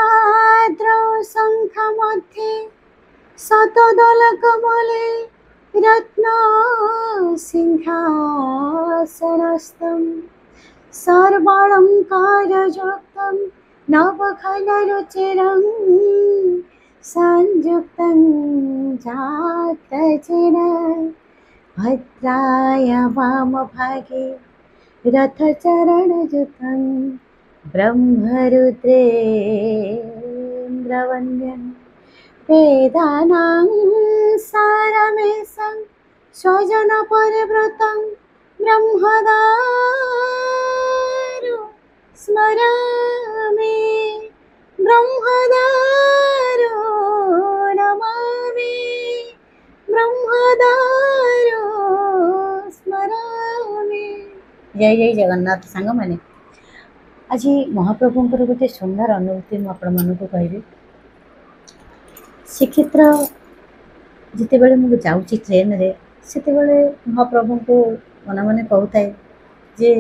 आद्रौ शङ्खमध्ये शतदलकमले रत्नसिंहासनस्थं सर्वालङ्कारयुक्तं नवघनरुचिरं संयुक्तं जातजेन भद्राय वामभागे रथचरणयुतं ब्रह्मरुद्रेन्द्रवन्द्यं वेदानां सारमेशं स्वजनपरिवृतं ब्रह्मदारु स्मरामि ब्रह्मदारु नमामि ब्रह्मदारु स्मरामि। जय जय जगन्नाथ। सांग मैंने आज महाप्रभुंकर गोटे सुंदर अनुभूति मुझे कहबी। श्रीक्षेत्र जितेबाला मुझे जाऊँगी ट्रेन रे से महाप्रभु को मन मन कहूए जे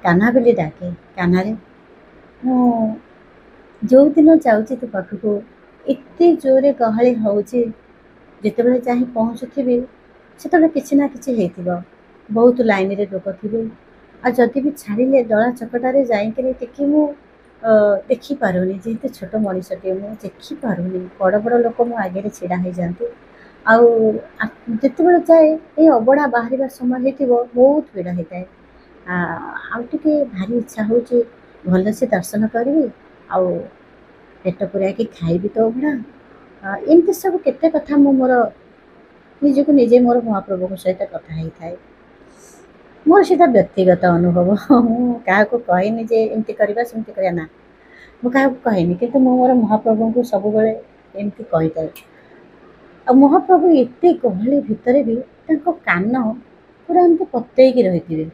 कान्हा बोली डाके कान्हा मु जो दिन जाऊँगी तो पाखक एत जोरे गहली होचे जितेबाला चाहे पहुँचुथी से किसी ना कि बहुत लाइन रे लोक थे आ जदि भी छाड़े दला चकटारे जाइए टिके मु देखिपारुनी जेहेतु छोट मनीषटे मुझे देखिपारुनी बड़ बड़ लोक मो आगे छिड़ा हो जाती आते जाए ये अबड़ा बाहर समय हो बहुत भीड़ होता है आउटे भारी इच्छा हो भल से दर्शन करी आउ पेट पूरा कि खाइबी तो अबड़ा एमती सब केते कथा मोर निजक निजे मोर महाप्रभु सहित कथा होता है मोर सीधा व्यक्तिगत अनुभव क्या कहनी जे एमती करवा सेमती करवा ना मुझे कहनी कि मोर महाप्रभु को सब बेले एमती कही था आ महाप्रभु एत गहली भितर भी कान पूरा एमती पतईकी रही थे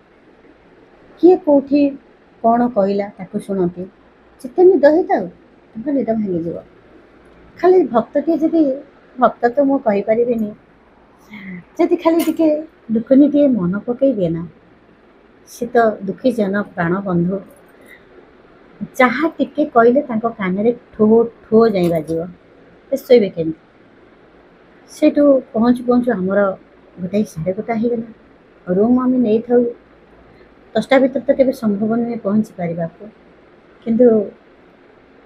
किए कौटी कौन कहला ताको शुणती जिते निद होता निद भांगी खाली भक्त टे जी भक्त तो मुझे कहीपरि जदि खाली टे दुखनी टे मन पकई दिए ना सी तो दुखी जन प्राण बंधु जहाँ टिके कहले कान में ठो ठो जाई बाजिव शोबे केमी से पहुँचु पहुँचु आमर गोटाए 1:30 होगला रूम आम नहीं था 10टा भर तो केवे संभव नुहे पहुँची पार किंतु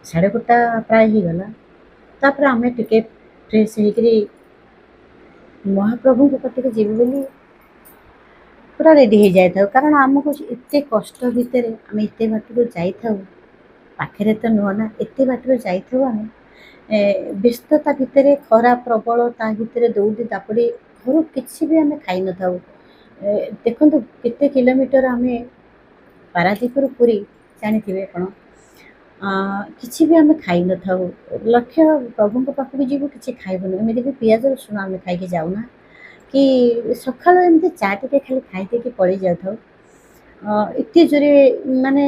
1:30 प्राय होगला तापर आम टिके फ्रेश होकर महाप्रभु कति जीव बोली पूरा रेडी हो जाए कारण आमको एत कष्ट भितर आम एत बाटर जाऊ पाखे तो नुह ना एत बाटर जाऊ आम व्यस्तता भितर खरा प्रबल ता भितर दौड़ी दापड़ी घर किसी भी आम खाई न था देखु केते किलोमीटर आम पारादीपुर पुरी जानी आप किसी भी आम खाई न था लक्ष्य प्रभु पाखक जीव कि खाइबुन एमती भी पियाज रसुण आम खाई जाऊना कि सका एमती चा टे खाली खाई पड़े जाऊ एत जोरे माने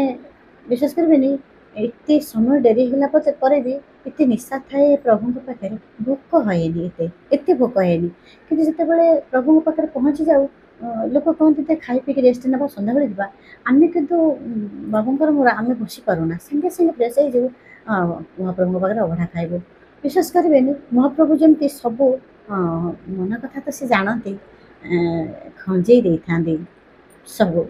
विश्वास करें एत समय डेरी होला पर भी एत निशा थाए प्रभु पाखे भोक हैनी एत भोक हैनी कि जितेबाला प्रभु पाखे पहुँची जाऊ लोक कहते खाई पी रेस्ट ना सन्ध्या बेले जावा आम कि बाबूंर मोर आम बसी पारूना सागे सागे फ्रेश हो महाप्रभु पाखे अभढ़ा खाइबू विश्वास करें महाप्रभु जमी सब मन कथा तो सी जानती खंजे दे था सब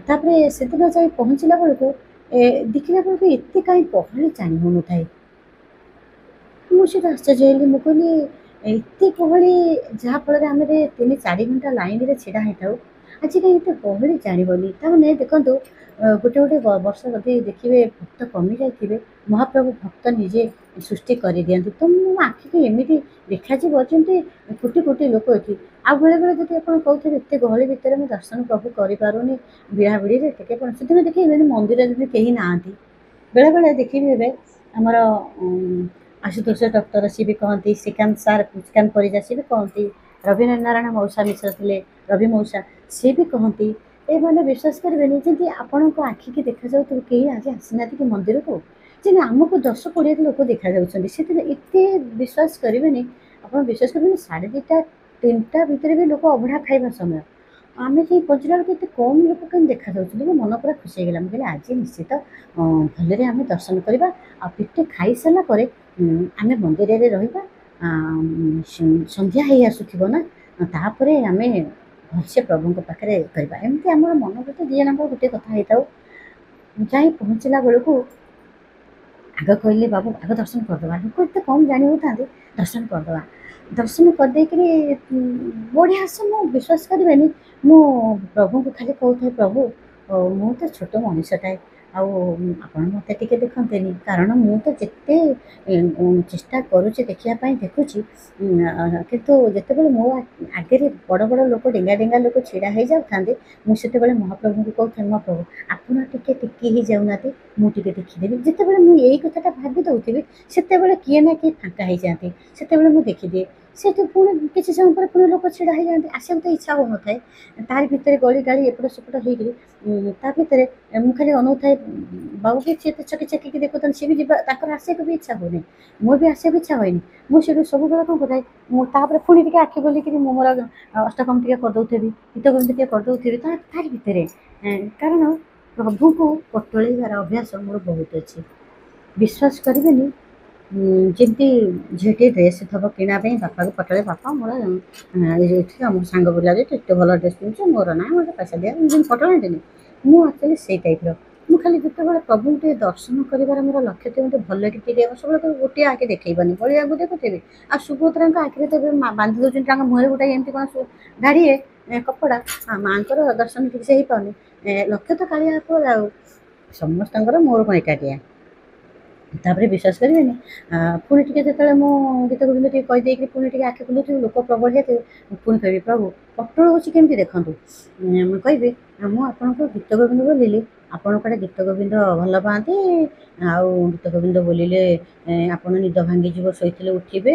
तापर से दिन जाए पहुँचला बेलू देखला बेलू एत कहीं गहली जानी हो न था मुझे आश्चर्य हली मुझे कहली एत गहली जहाँफल आम 3-4 घंटा लाइन रे छिड़ा होता आज कहीं एत गहली जानवनी तमें देखो गोटे गोटे वर्ष जब देखिए भक्त कमी जाए महाप्रभु भक्त निजे सृष्टि कर दिखाँ तो मो आखि एमती देखा जमी कोटी कोटी लोक ये आ बेले बेले जब आप कहते एत गहली भितर मैं दर्शन प्रभु करें बिड़ाबिड़ी टे से देखिए मंदिर जब कहीं ना बेले बेले देखिए आमर आशुतोष डॉक्टर सी भी कहती श्रीकांत सार श्रीकांत परिजा सी भी कहती रवीन्द्र नारायण मौसा मिश्र थे रवि मौसा सी भी कहती ये मैंने विश्वास करेंगे जमी आपण आखि की देखा जाऊ कहीं आज आसीना कि मंदिर को जमी आमको 10-20 लोक देखा जाते एत विश्वास करेंगे आप विश्वास करेंगे 2:30-3टा भितर भी लोक अभढ़ा खाइबा समय ଆମେ ଯାଇ ପହଞ୍ଚିଲା ବେଳକୁ ଏତେ କମ୍ ଲୋକ କେମିତି ଦେଖାଯାଉଛନ୍ତି, ମୋ ମନ ପୁରା ଖୁସି ହେଇଗଲା। ମୁଁ କହିଲି ଆଜି ନିଶ୍ଚିତ ଭଲରେ ଆମେ ଦର୍ଶନ କରିବା, ଆଉ ପେଟେ ଖାଇସାରିଲା ପରେ ଆମେ ମନ୍ଦିରରେ ରହିବା। ସନ୍ଧ୍ୟା ହେଇ ଆସୁଥିବ ନା, ତାପରେ ଆମେ ଭଲସେ ପ୍ରଭୁଙ୍କ ପାଖରେ କରିବା। ଏମିତି ଆମର ମନ ଭିତରେ ଦୁଇ ଜଣଙ୍କର ଗୋଟିଏ କଥା ହେଇଥାଉ। ଯାଇ ପହଞ୍ଚିଲା ବେଳକୁ ଆଗ କହିଲେ ବାବୁ ଆଗ ଦର୍ଶନ କରିଦେବା, ଲୋକ ଏତେ କମ୍ ଜାଣି ହେଉଥାନ୍ତି, ଦର୍ଶନ କରିଦେବା। ଦର୍ଶନ କରିଦେଇକିରି ବଢ଼ିଆ ଆସ, ମୁଁ ବିଶ୍ୱାସ କରିବେନି, ମୁଁ ପ୍ରଭୁଙ୍କୁ ଖାଲି କହୁଥାଏ ପ୍ରଭୁ ମୁଁ ତ ଛୋଟ ମଣିଷଟାଏ, ଆଉ ଆପଣ ମୋତେ ଟିକେ ଦେଖନ୍ତେନି, କାରଣ ମୁଁ ତ ଯେତେ ଚେଷ୍ଟା କରୁଛି ଦେଖିବା ପାଇଁ ଦେଖୁଛି, କିନ୍ତୁ ଯେତେବେଳେ ମୋ ଆଗରେ ବଡ଼ ବଡ଼ ଲୋକ ଡେଙ୍ଗା ଡେଙ୍ଗା ଲୋକ ଛିଡ଼ା ହେଇଯାଉଥାନ୍ତି, ମୁଁ ସେତେବେଳେ ମହାପ୍ରଭୁଙ୍କୁ କହୁଥାଏ ମହାପ୍ରଭୁ ଆପଣ ଟିକେ ଟିକି ହେଇଯାଉନାହାନ୍ତି, ମୁଁ ଟିକେ ଦେଖିଦେବି। ଯେତେବେଳେ ମୁଁ ଏଇ କଥାଟା ଭାବି ଦେଉଥିବି, ସେତେବେଳେ କିଏ ନା କିଏ ଫାଙ୍କା ହେଇଯାଆନ୍ତି, ସେତେବେଳେ ମୁଁ ଦେଖିଦିଏ। ସେଠୁ ପୁଣି କିଛି ସମୟ ପରେ ପୁଣି ଲୋକ ଛିଡ଼ା ହେଇଯାଆନ୍ତି, ଆସିବାକୁ ତ ଇଚ୍ଛା ହେଉନଥାଏ। ତାରି ଭିତରେ ଗଳି ଗାଳି ଏପଟ ସେପଟ ହେଇକିରି ତା ଭିତରେ ମୁଁ ଖାଲି ଅନଉଥାଏ ବାବୁ ବି ସିଏ ତ ଛକି ଛକିକି ଦେଖୁଥାନ୍ତି, ସିଏ ବି ଯିବା ତାଙ୍କର ଆସିବାକୁ ବି ଇଚ୍ଛା ହେଉନି, ମୋର ବି ଆସିବାକୁ ଇଚ୍ଛା ହୁଏନି। ମୁଁ ସେଠୁ ସବୁବେଳେ କ'ଣ କରୁଥାଏ, ମୁଁ ତାପରେ ପୁଣି ଟିକେ ଆଖି ଖୋଲିକିରି ମୁଁ ମୋର ଅଷ୍ଟକମ ଟିକେ କରିଦେଉଥିବି, ଗୀତଗୋବିନ୍ଦ ଟିକେ କରିଦେଉଥିବି ତାରି ଭିତରେ। କାରଣ ପ୍ରଭୁଙ୍କୁ ପଟଳେଇବାର ଅଭ୍ୟାସ ମୋର ବହୁତ ଅଛି। ବିଶ୍ୱାସ କରିବେନି, ଯେମିତି ଝିଅଟିଏ ଡ୍ରେସ୍ ଥବ କିଣା ପାଇଁ ବାପାକୁ ପଟଳେ ବାପା ମୋର ଏଠି ଆମ ସାଙ୍ଗ ପିଲା ଯେ ଏତେ ଭଲ ଡ୍ରେସ୍ ପିନ୍ଧୁଛୁ, ମୋର ନାହିଁ ମୋତେ ପଇସା ଦିଅ, ମୁଁ ଯେମିତି ପଟଳାନ୍ତିନି, ମୁଁ ଆକ୍ଚୁଆଲି ସେଇ ଟାଇପ୍ର। ମୁଁ ଖାଲି ଯେତେବେଳେ ପ୍ରଭୁଙ୍କୁ ଟିକେ ଦର୍ଶନ କରିବାର ମୋର ଲକ୍ଷ୍ୟ ଥିବ ମୋତେ ଭଲକି ଟିକେ ସବୁବେଳେ ତ ଗୋଟିଏ ଆଖି ଦେଖେଇବନି, ବଳିଆକୁ ଦେଖୁଥିବି। ଆଉ ସୁଭଦ୍ରାଙ୍କ ଆଖିରେ ତ ଏବେ ବାନ୍ଧି ଦେଉଛନ୍ତି ତାଙ୍କ ମୁହଁରେ ଗୋଟେ ଏମିତି କ'ଣ ଧାଡ଼ିଏ କପଡ଼ା, ମାଆଙ୍କର ଦର୍ଶନ ଠିକ୍ ସେ ହେଇପାରୁନି। ଲକ୍ଷ୍ୟ ତ କାଳିଆ ଉପରେ, ଆଉ ସମସ୍ତଙ୍କର ମୋର କ'ଣ ଏକାଠିଆ। ତାପରେ ବିଶ୍ୱାସ କରିବେନି, ପୁଣି ଟିକେ ଯେତେବେଳେ ମୁଁ ଗୀତ ଗୋବିନ୍ଦ ଟିକେ କହିଦେଇକି ପୁଣି ଟିକେ ଆଖି ଖୋଲୁଥିବି, ଲୋକ ପ୍ରବଳ ଯାଇଥିବେ, ମୁଁ ପୁଣି କହିବି ପ୍ରଭୁ ପଟଳ ହେଉଛି କେମିତି ଦେଖନ୍ତୁ। ମୁଁ କହିବି ମୁଁ ଆପଣଙ୍କୁ ଗୀତ ଗୋବିନ୍ଦ ବୋଲିଲି, ଆପଣ କୁଆଡ଼େ ଗୀତ ଗୋବିନ୍ଦ ଭଲ ପାଆନ୍ତି, ଆଉ ଗୀତ ଗୋବିନ୍ଦ ବୋଲିଲେ ଆପଣ ନିଦ ଭାଙ୍ଗିଯିବ, ଶୋଇଥିଲେ ଉଠିବେ,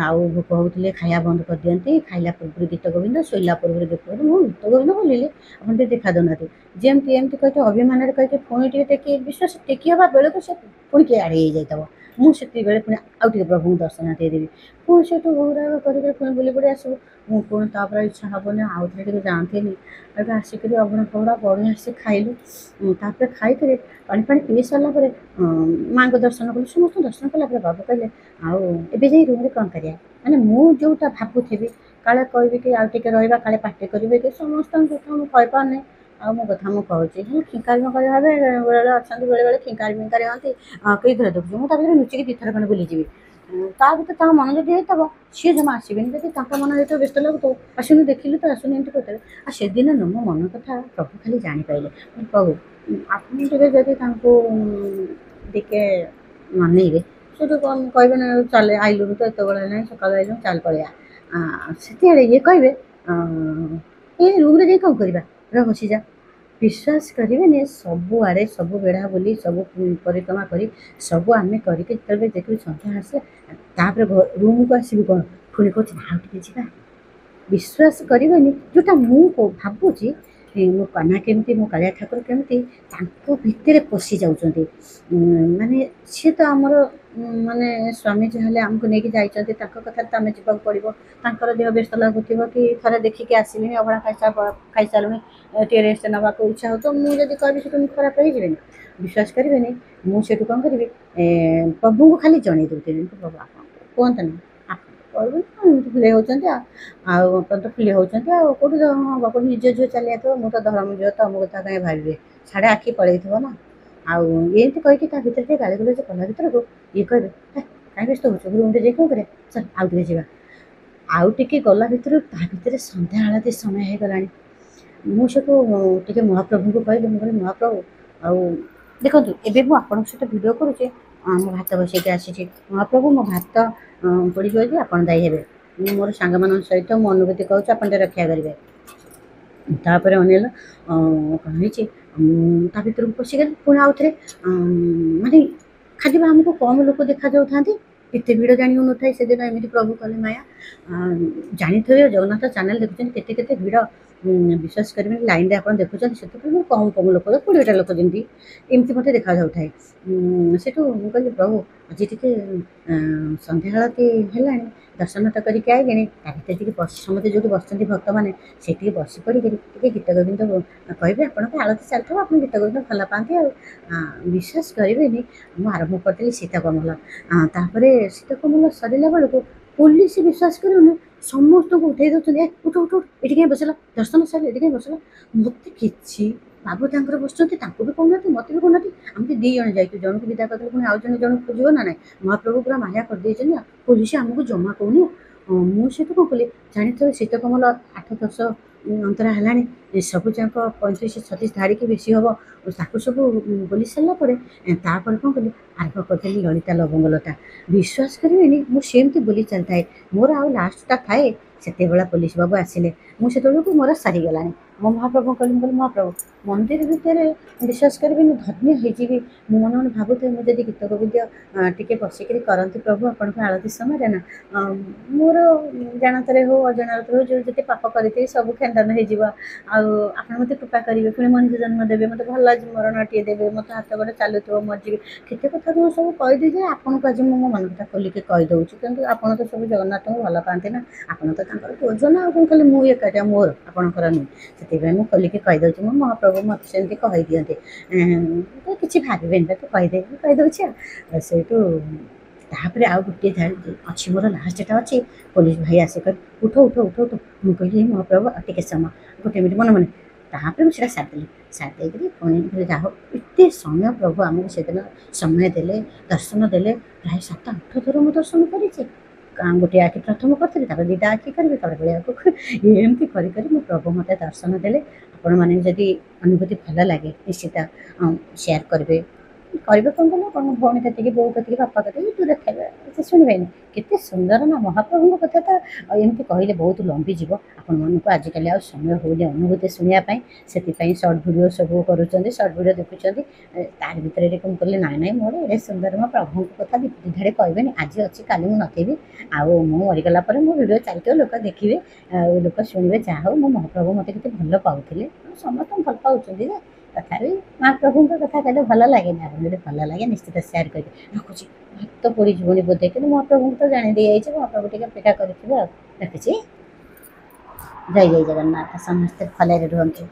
ଆଉ ଭୋକ ହେଉଥିଲେ ଖାଇବା ବନ୍ଦ କରିଦିଅନ୍ତି, ଖାଇଲା ପୂର୍ବରୁ ଗୀତ ଗୋବିନ୍ଦ, ଶୋଇଲା ପୂର୍ବରୁ ଗୀତ ଗୋବିନ୍ଦ, ମୁଁ ଗୀତ ଗୋବିନ୍ଦ ବୋଲିଲି, ଆପଣ ଟିକେ ଦେଖା ଦେଉନାହାନ୍ତି। ଯେମିତି ଏମିତି କହିକି ଅଭିମାନରେ କହିକି ପୁଣି ଟିକେ ଟେକି ବିଶ୍ୱାସ ଟେକି ହେବା ବେଳକୁ ସେ ପୁଣି କିଏ ଆଡ଼େଇ ହେଇଯାଇଥିବ। ମୁଁ ସେତିକିବେଳେ ପୁଣି ଆଉ ଟିକେ ପ୍ରଭୁଙ୍କୁ ଦର୍ଶନ ଦେଇଦେବି। ପୁଣି ସେଠୁ ଭୋଗରାଗ କରିକି ପୁଣି ବୁଲି ବୁଲି ଆସିବୁ। ମୁଁ ପୁଣି ତାପରେ ଇଚ୍ଛା ହେବନି ଆଉ ଥରେ ଟିକେ ଯାଆନ୍ତିନି। ଏଠୁ ଆସିକରି ଅଭଡ଼ା ଫଭଡ଼ା ବଢ଼ିଆ ଆସି ଖାଇଲୁ। ତାପରେ ଖାଇକରି ପାଣି ଫାଣି ପିଇ ସାରିଲା ପରେ ମାଆଙ୍କ ଦର୍ଶନ କଲୁ। ସମସ୍ତଙ୍କୁ ଦର୍ଶନ କଲା ପରେ ବାବୁ କହିଲେ ଆଉ ଏବେ ଯାଇ ରୁମ୍ରେ କ'ଣ କରିବା? ମାନେ ମୁଁ ଯେଉଁଟା ଭାବୁଥିବି, କାଳେ କହିବି କି ଆଉ ଟିକେ ରହିବା, କାଳେ ପାଟି କରିବେ କି, ସମସ୍ତଙ୍କ କଥା ମୁଁ କହିପାରୁନି। ଆଉ ମୋ କଥା ମୁଁ କହୁଛି, ଖିଙ୍କାରି ଫିଙ୍କାରି ଭାବେ ବେଳେବେଳେ ଅଛନ୍ତି, ବେଳେବେଳେ ଖିଙ୍କାରି ଫିଙ୍କାରି ହଅନ୍ତି, କେହି ଘରେ ଦେଖୁଛୁ, ମୁଁ ତା ଭିତରେ ଲୁଚିକି ଦୁଇଥର ଖଣ୍ଡେ ବୁଲିଯିବି। ତା ଭିତରେ ତାଙ୍କ ମନ ଯଦି ହେଇଥିବ ସିଏ ଜମା ଆସିବେନି, ଯଦି ତାଙ୍କ ମନ ହେଇଥିବ ବ୍ୟସ୍ତ ଲାଗୁଥିବ ଆସୁନି ଦେଖିଲୁ ତ ଆସୁନି ଏମିତି କହୁଥିବେ। ଆଉ ସେଦିନ ନୁହଁ, ମୋ ମନ କଥା ପ୍ରଭୁ ଖାଲି ଜାଣିପାରିଲେ। ପ୍ରଭୁ ଆପଣ ଟିକେ ଯଦି ତାଙ୍କୁ ଟିକେ ମନେଇବେ, ସେଠୁ କ'ଣ କହିବେ ନା ଚାଲେ ଆଇଲୁଣି ତ ଏତେବେଳେ ହେଲାଣି, ସକାଳୁ ଆଇଲୁଣି ଚାଲ ପଳେଇବା। ସେତେବେଳେ ଇଏ କହିବେ ଏ ରୁମ୍ରେ ଯାଇ କ'ଣ କରିବା, ବସିଯା। ବିଶ୍ୱାସ କରିବେନି, ସବୁଆଡ଼େ ସବୁ ବେଢ଼ା ବୁଲି ସବୁ ପରିକ୍ରମା କରି ସବୁ ଆମେ କରିକି ଯେତେବେଳେ ଦେଖିବୁ ସନ୍ଧ୍ୟା ଆସିଲା, ତାପରେ ରୁମ୍କୁ ଆସିବୁ କ'ଣ ପୁଣି କହୁଛି ଆଉ ଟିକେ ଯିବା। ବିଶ୍ୱାସ କରିବେନି, ଯେଉଁଟା ମୁଁ ଭାବୁଛି ମୋ କାହ୍ନା କେମିତି, ମୋ କାଳିଆ ଠାକୁର କେମିତି ତାଙ୍କ ଭିତରେ ପଶି ଯାଉଛନ୍ତି। ମାନେ ସିଏ ତ ଆମର ମାନେ ସ୍ୱାମୀ ଯାହେଲେ ଆମକୁ ନେଇକି ଯାଇଛନ୍ତି, ତାଙ୍କ କଥାରେ ତ ଆମେ ଯିବାକୁ ପଡ଼ିବ। ତାଙ୍କର ଦେହ ବ୍ୟସ୍ତ ଲାଗୁଥିବ କି ଥରେ ଦେଖିକି ଆସିଲିଣି, ଅଭଡ଼ା ଖାଇସାରିଲୁଣି, ଟିକେ ରେଷ୍ଟ ନେବାକୁ ଇଚ୍ଛା ହେଉଥିବ, ମୁଁ ଯଦି କହିବି ସେଠୁ ମୁଁ ଖରାପ ହେଇଯିବେନି। ବିଶ୍ୱାସ କରିବେନି, ମୁଁ ସେଠୁ କ'ଣ କରିବି, ପ୍ରଭୁଙ୍କୁ ଖାଲି ଜଣେଇ ଦେଉଥିବି, ପ୍ରଭୁ ଆପଣ କୁହନ୍ତୁନି, ଆପଣ କହିବେ ଏମିତି ଫୁଲେଇ ହେଉଛନ୍ତି, ଆଉ ଆପଣ ତ ଫୁଲେଇ ହେଉଛନ୍ତି, ଆଉ କେଉଁଠି ହେବ, କେଉଁଠି ନିଜ ଝିଅ ଚାଲି ଯାଇଥିବ, ମୁଁ ତ ଧର୍ମ ଝିଅ ତ ମୋ କଥା କାହିଁ ଭାବିବେ, ସାଡ଼େ ଆଖି ପଳେଇଥିବ ନା। ଆଉ ଏମିତି କହିକି ତା ଭିତରେ ଟିକେ ଗାଳି ଗୁଲଜ କଲା ଭିତରକୁ ଇଏ କହିବେ କାହିଁ ବ୍ୟସ୍ତ ହେଉଛୁ, ରୁମ୍ରେ ଯାଇ କ'ଣ କରିବା, ଚାଲ ଆଉ ଟିକେ ଯିବା। ଆଉ ଟିକେ ଗଲା ଭିତରୁ ତା ଭିତରେ ସନ୍ଧ୍ୟା ଆଳତି ସମୟ ହେଇଗଲାଣି। ମୁଁ ସେଠୁ ଟିକେ ମହାପ୍ରଭୁଙ୍କୁ କହିଲି, ମୁଁ କହିଲି ମହାପ୍ରଭୁ ଆଉ ଦେଖନ୍ତୁ ଏବେ ମୁଁ ଆପଣଙ୍କ ସହିତ ଭିଡ଼ିଓ କରୁଛି, ମୁଁ ଭାତ ବସେଇକି ଆସିଛି, ମହାପ୍ରଭୁ ମୋ ଭାତ ପୋଡ଼ିଯିବ ଯେ ଆପଣ ଦାୟୀ ହେବେ। ମୁଁ ମୋର ସାଙ୍ଗମାନଙ୍କ ସହିତ ମୋ ଅନୁଭୂତି କହୁଛି, ଆପଣ ଟିକେ ରକ୍ଷା କରିବେ। ତାପରେ ଅନେଇଲ କ'ଣ ହେଇଛି, ତା ଭିତରକୁ ପଶିଗଲି। ପୁଣି ଆଉ ଥରେ ମାନେ ଖାଲି ଆମକୁ କମ୍ ଲୋକ ଦେଖାଯାଉଥାନ୍ତି, ଏତେ ଭିଡ଼ ଜାଣି ହେଉନଥାଏ। ସେଦିନ ଏମିତି ପ୍ରଭୁ କଲେ ମାୟା। ଜାଣିଥିବେ ଜଗନ୍ନାଥ ଚ୍ୟାନେଲ୍ ଦେଖୁଛନ୍ତି, କେତେ କେତେ ଭିଡ଼ ବିଶ୍ୱାସ କରିବେନି ଲାଇନ୍‌ରେ ଆପଣ ଦେଖୁଛନ୍ତି ସେତେବେଳେ କମ୍ ଲୋକ 20ଟା ଲୋକ ଯେମିତି ଏମିତି ମୋତେ ଦେଖାଯାଉଥାଏ। ସେଠୁ ମୁଁ କହିଲି ପ୍ରଭୁ ଆଜି ଟିକେ ସନ୍ଧ୍ୟା ଆଳତି ହେଲାଣି, ଦର୍ଶନ ତ କରିକି ଆଇଲିଣି, ତା ଭିତରେ ଟିକେ ସମସ୍ତେ ଯୋଉଠି ବସିଛନ୍ତି ଭକ୍ତମାନେ ସେଇଠି ଟିକେ ବସି ପଡ଼ିକିରି ଟିକେ ଗୀତ ଗୋବିନ୍ଦ କହିବେ। ଆପଣଙ୍କ ଆଳତି ଚାଲିଥିବ, ଆପଣ ଗୀତ ଗୋବିନ୍ଦ ଭଲ ପାଆନ୍ତି ଆଉ। ବିଶ୍ୱାସ କରିବେନି ମୁଁ ଆରମ୍ଭ କରିଦେଲି ସୀତାକମଳ। ତାପରେ ସୀତାକମଳ ସରିଲା ବେଳକୁ ପୋଲିସ ବିଶ୍ୱାସ କରିବେନି ସମସ୍ତଙ୍କୁ ଉଠେଇ ଦେଉଛନ୍ତି, ଏ ଉଠ ଉଠ ଉଠ, ଏଠି କାଇଁ ବସିଲ, ଦର୍ଶନ ସରିଲା ଏଠି କାଇଁ ବସିଲ। ମୋତେ କିଛି ବାବୁ ତାଙ୍କର ବସିଛନ୍ତି, ତାଙ୍କୁ ବି କହୁନାହାନ୍ତି, ମୋତେ ବି କହୁନାହାନ୍ତି। ଆମେ 2 ଜଣ ଯାଇଛୁ, ଜଣକୁ ବିଦା କରିଦେଲେ ପୁଣି ଆଉ ଜଣକୁ ଖୋଜିବ ନା ନାହିଁ। ମହାପ୍ରଭୁ ପୁରା ମାୟା କରିଦେଇଛନ୍ତି ନା, ପୋଲିସ ଆମକୁ ଜମା କହୁନି। ମୁଁ ସେଠୁ କ'ଣ କଲି, ଜାଣିଥିବେ ସୀତାକମଳ 8-10 ଅନ୍ତରା ହେଲାଣି, ସବୁ ଯାକ 35-36 ଧାଡ଼ିକି ବେଶୀ ହେବ, ତାକୁ ସବୁ ବୋଲି ସାରିଲା ପରେ ତାପରେ କ'ଣ କଲି, ଆରମ୍ଭ କରିଦେଲି ଲଳିତା ଲବଙ୍ଗଲତା। ବିଶ୍ୱାସ କରିବେନି ମୁଁ ସେମିତି ବୋଲି ଚାଲିଥାଏ, ମୋର ଆଉ ଲାଷ୍ଟଟା ଥାଏ। ସେତେବେଳେ ପୋଲିସ ବାବୁ ଆସିଲେ, ମୁଁ ସେତେବେଳକୁ ମୋର ସରିଗଲାଣି। ମୋ ମହାପ୍ରଭୁଙ୍କୁ କହିଲି, ମୁଁ କହିଲି ମହାପ୍ରଭୁ ମନ୍ଦିର ଭିତରେ ବିଶ୍ୱାସ କରିବେନି ଧନ୍ୟ ହେଇଯିବି। ମୁଁ ମନେ ମନେ ଭାବୁଥାଏ ମୁଁ ଯଦି ଗୀତ ଗୋବିନ୍ଦ ଟିକେ ବସିକିରି କରନ୍ତି ପ୍ରଭୁ ଆପଣଙ୍କ ଆଳତୀ ସମୟରେ ନା, ମୋର ଜାଣତରେ ହଉ ଅଜାଣତରେ ହଉ ଯେଉଁ ଯେତେ ପାପ କରିଥିବି ସବୁ ଖଣ୍ଡନ ହେଇଯିବ। ଆଉ ଆପଣ ମୋତେ କୃପା କରିବେ, ପୁଣି ମଣିଷ ଜନ୍ମ ଦେବେ, ମୋତେ ଭଲ ମରଣଟିଏ ଦେବେ, ମୋତେ ହାତ ଗୋଡ଼ ଚାଲୁଥିବ, ମରିଯିବି। କେତେ କଥା ମୁଁ ସବୁ କହିଦେଇଛି, ଆପଣଙ୍କୁ ଆଜି ମୁଁ ମୋ ମନ କଥା ଖୋଲିକି କହିଦେଉଛି। କିନ୍ତୁ ଆପଣ ତ ସବୁ ଜଗନ୍ନାଥଙ୍କୁ ଭଲ ପାଆନ୍ତି ନା, ଆପଣ ତ ତାଙ୍କର ପୁଅ ନା, ଆଉ କ'ଣ ଖାଲି ମୁଁ ଏକାଟିଆ ମୋର, ଆପଣଙ୍କର ନୁହେଁ। ସେଥିପାଇଁ ମୁଁ ଖୋଲିକି କହିଦେଉଛି, ମୋ ମହାପ୍ରଭୁ ମୋତେ ସେମିତି କହିଦିଅନ୍ତି, ତ କିଛି ଭାବିବେନି, ତ କହିଦେଉଛି ଆଉ। ସେଇଠୁ ତାପରେ ଆଉ ଗୋଟିଏ ଧାଡ଼ି ଅଛି, ମୋର ଲାଷ୍ଟଟା ଅଛି। ପୋଲିସ ଭାଇ ଆସି କହିଲେ ଉଠ ଉଠ ଉଠ ଉଠ। ମୁଁ କହିଲି ମହାପ୍ରଭୁ ଆଉ ଟିକେ ସମୟ, 1 ମିନିଟ୍ ମନେ ମନେ। ତାପରେ ମୁଁ ସେଇଟା ସାରିଦେଲି, ସାରି ଦେଇକିରି ପୁଣି ଯାହା ହଉ ଏତେ ସମୟ ପ୍ରଭୁ ଆମକୁ ସେଦିନ ସମୟ ଦେଲେ, ଦର୍ଶନ ଦେଲେ। ପ୍ରାୟ 7-8 ଥର ମୁଁ ଦର୍ଶନ କରିଛି। ଗୋଟିଏ ଆଖି ପ୍ରଥମ କରିଥିଲି, ତାପରେ 2ଟା ଆଖି କରିବି, ତାପରେ ବେଳକୁ ଏମିତି କରି କରି ମୋ ପ୍ରଭୁ ମୋତେ ଦର୍ଶନ ଦେଲେ। ଆପଣମାନେ ଯଦି ଅନୁଭୂତି ଭଲ ଲାଗେ ନିଶ୍ଚିତ ସେୟାର କରିବେ। କରିବେ କ'ଣ କଲେ, କ'ଣ ଭଉଣୀ କତିକି, ବୋଉ କତିକି, ବାପା କତିକି ଦୂରରେ ଥାଇବେ ସେ ଶୁଣିବେନି। କେତେ ସୁନ୍ଦର ନା ମହାପ୍ରଭୁଙ୍କ କଥା ତ ଏମିତି କହିଲେ ବହୁତ ଲମ୍ବିଯିବ। ଆପଣମାନଙ୍କୁ ଆଜିକାଲି ଆଉ ସମୟ ହେଉନି ଅନୁଭୂତି ଶୁଣିବା ପାଇଁ, ସେଥିପାଇଁ ସର୍ଟ ଭିଡ଼ିଓ ସବୁ କରୁଛନ୍ତି, ସର୍ଟ ଭିଡ଼ିଓ ଦେଖୁଛନ୍ତି। ତାରି ଭିତରେ କ'ଣ କଲେ, ନାଇଁ ମୋର ଏଡ଼େ ସୁନ୍ଦର ମୋ ପ୍ରଭୁଙ୍କ କଥା 2 ଧାଡ଼ି କହିବେନି, ଆଜି ଅଛି କାଲି ମୁଁ ନଥିବି। ଆଉ ମୁଁ ମରିଗଲା ପରେ ମୋ ଭିଡ଼ିଓ ଚାଲିଥିବ, ଲୋକ ଦେଖିବେ, ଆଉ ଲୋକ ଶୁଣିବେ। ଯାହା ହଉ ମୋ ମହାପ୍ରଭୁ ମୋତେ କେତେ ଭଲ ପାଉଥିଲେ, ସମସ୍ତଙ୍କୁ ଭଲ ପାଉଛନ୍ତି ଯେ, ତଥାପି ମହାପ୍ରଭୁଙ୍କ କଥା କହିଲେ ଭଲ ଲାଗେନି। ଆପଣ ଯଦି ଭଲ ଲାଗେ ନିଶ୍ଚିତ ସେୟାର କରିବେ। ରଖୁଛି, ଭାତ ପୋଡ଼ିଯିବଣି ବୋଧେ, କିନ୍ତୁ ମହାପ୍ରଭୁଙ୍କୁ ତ ଜାଣି ଦେଇଯାଇଛି, ମହାପ୍ରଭୁ ଟିକେ ଅପେକ୍ଷା କରିଥିବେ ଆଉ। ରଖୁଛି, ଜୟ ଜଗନ୍ନାଥ, ସମସ୍ତେ ଭଲରେ ରୁହନ୍ତୁ।